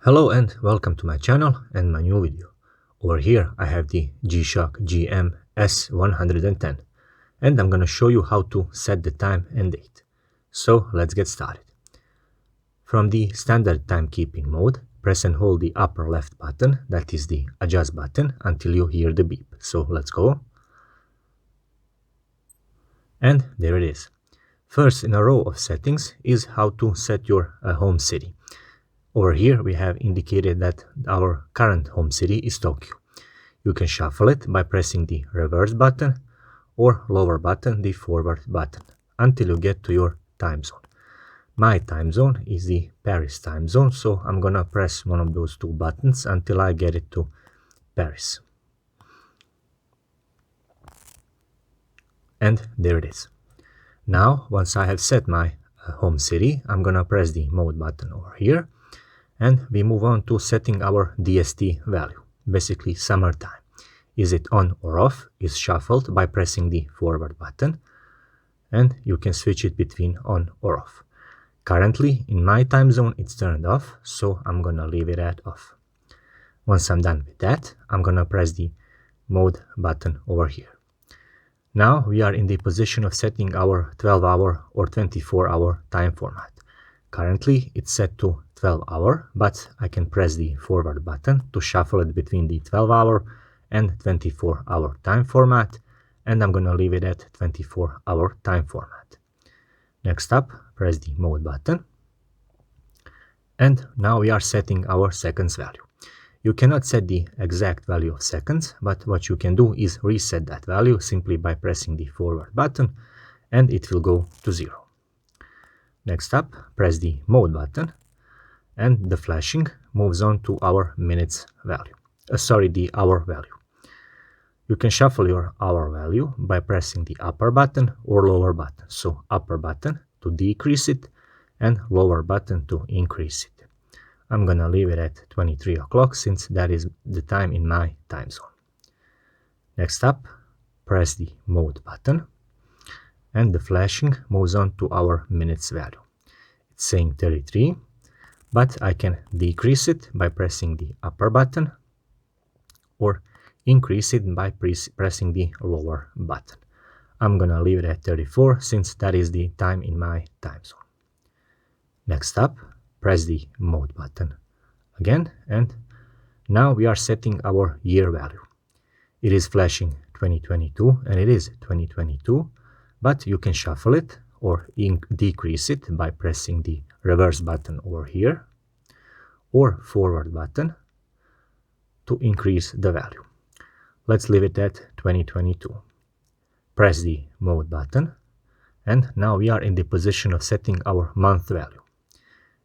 Hello and welcome to my channel and my new video. Over here I have the Gshock GM-S110 and I'm gonna show you how to set the time and date. So let's get started. From the standard timekeeping mode, press and hold the upper left button, that is the adjust button, until you hear the beep. So let's go. And there it is. First in a row of settings is how to set your home city. Over here we have indicated that our current home city is Tokyo. You can shuffle it by pressing the reverse button or lower button, the forward button, until you get to your time zone. My time zone is the Paris time zone, so I'm gonna press one of those two buttons until I get it to Paris. And there it is. Now, once I have set my home city, I'm gonna press the mode button over here. And we move on to setting our DST value, basically summertime. Is it on or off is shuffled by pressing the forward button, and you can switch it between on or off. Currently, in my time zone, it's turned off, so I'm gonna leave it at off. Once I'm done with that, I'm gonna press the mode button over here. Now we are in the position of setting our 12-hour or 24-hour time format. Currently, it's set to 12-hour, but I can press the forward button to shuffle it between the 12-hour and 24-hour time format, and I'm gonna leave it at 24-hour time format. Next up, press the mode button, and now we are setting our seconds value. You cannot set the exact value of seconds, but what you can do is reset that value simply by pressing the forward button, and it will go to 0. Next up, press the mode button, and the flashing moves on to our minutes value. The hour value. You can shuffle your hour value by pressing the upper button or lower button. So upper button to decrease it and lower button to increase it. I'm gonna leave it at 23 o'clock since that is the time in my time zone. Next up, press the mode button, and the flashing moves on to our minutes value. It's saying 33, but I can decrease it by pressing the upper button or increase it by pressing the lower button. I'm gonna leave it at 34 since that is the time in my time zone. Next up, press the mode button again, and now we are setting our year value. It is flashing 2022 and it is 2022, but you can shuffle it or decrease it by pressing the reverse button over here or forward button to increase the value. Let's leave it at 2022. Press the mode button, and now we are in the position of setting our month value.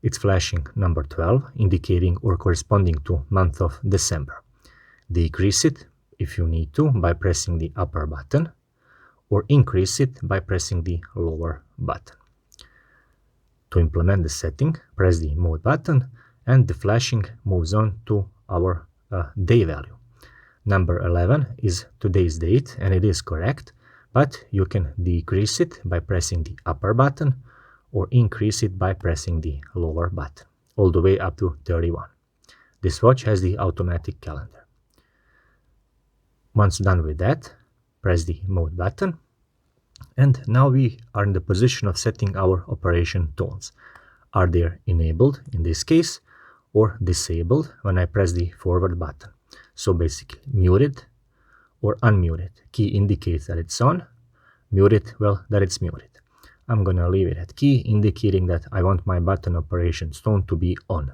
It's flashing number 12, indicating or corresponding to month of December. Decrease it if you need to by pressing the upper button, or increase it by pressing the lower button. To implement the setting, press the mode button, and the flashing moves on to our day value. Number 11 is today's date, and it is correct, but you can decrease it by pressing the upper button or increase it by pressing the lower button, all the way up to 31. This watch has the automatic calendar. Once done with that, press the mode button, and now we are in the position of setting our operation tones. Are they enabled in this case or disabled when I press the forward button? So basically muted or unmuted. Key indicates that it's on, muted, well, that it's muted. I'm gonna leave it at key, indicating that I want my button operation tone to be on.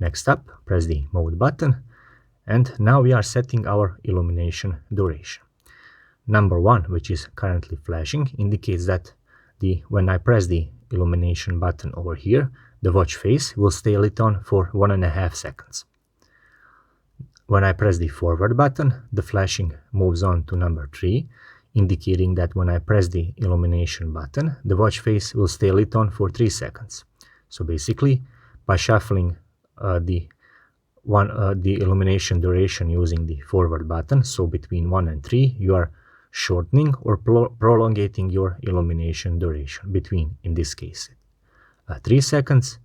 Next up, press the mode button, and now we are setting our illumination duration. Number 1, which is currently flashing, indicates that when I press the illumination button over here, the watch face will stay lit on for 1.5 seconds. When I press the forward button, the flashing moves on to number 3, indicating that when I press the illumination button, the watch face will stay lit on for 3 seconds. So basically, by shuffling the illumination duration using the forward button, so between 1 and 3, you are shortening or prolongating your illumination duration between, in this case, 3 seconds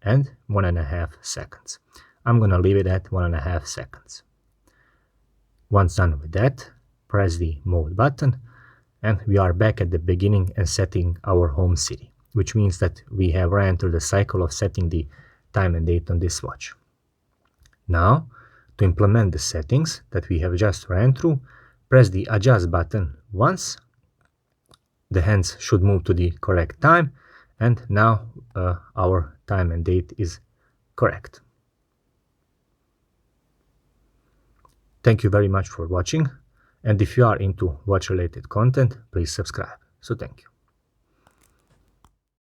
and 1.5 seconds. I'm gonna leave it at 1.5 seconds. Once done with that, press the mode button and we are back at the beginning and setting our home city, which means that we have ran through the cycle of setting the time and date on this watch. Now, to implement the settings that we have just ran through, press the adjust button once. The hands should move to the correct time, and now our time and date is correct. Thank you very much for watching, and if you are into watch related content, please subscribe. So thank you.